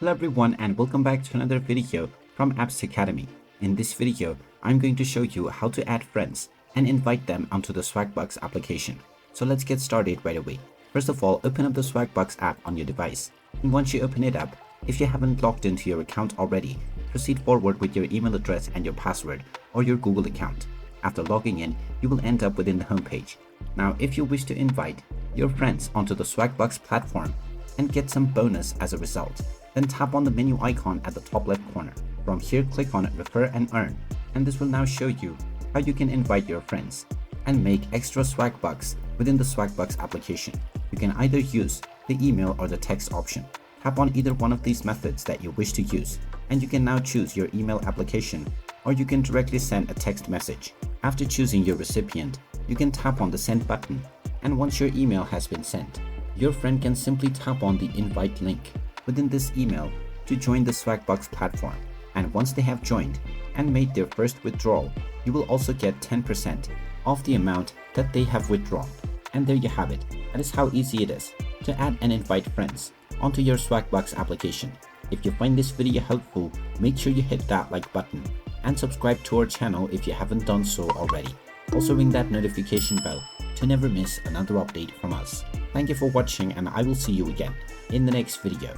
Hello everyone and welcome back to another video from Apps Academy. In this video, I'm going to show you how to add friends and invite them onto the Swagbucks application. So let's get started right away. First of all, open up the Swagbucks app on your device. And once you open it up, if you haven't logged into your account already, proceed forward with your email address and your password or your Google account. After logging in, you will end up within the homepage. Now, if you wish to invite your friends onto the Swagbucks platform and get some bonus as a result, then tap on the menu icon at the top left corner. From here, click on Refer and Earn, and this will now show you how you can invite your friends and make extra Swagbucks within the Swagbucks application. You can either use the email or the text option. Tap on either one of these methods that you wish to use, and you can now choose your email application, or you can directly send a text message. After choosing your recipient, you can tap on the send button, and once your email has been sent, your friend can simply tap on the invite link within this email to join the Swagbucks platform. And once they have joined and made their first withdrawal, you will also get 10% of the amount that they have withdrawn. And there you have it. That is how easy it is to add and invite friends onto your Swagbucks application. If you find this video helpful, make sure you hit that like button and subscribe to our channel if you haven't done so already. Also ring that notification bell to never miss another update from us. Thank you for watching, and I will see you again in the next video.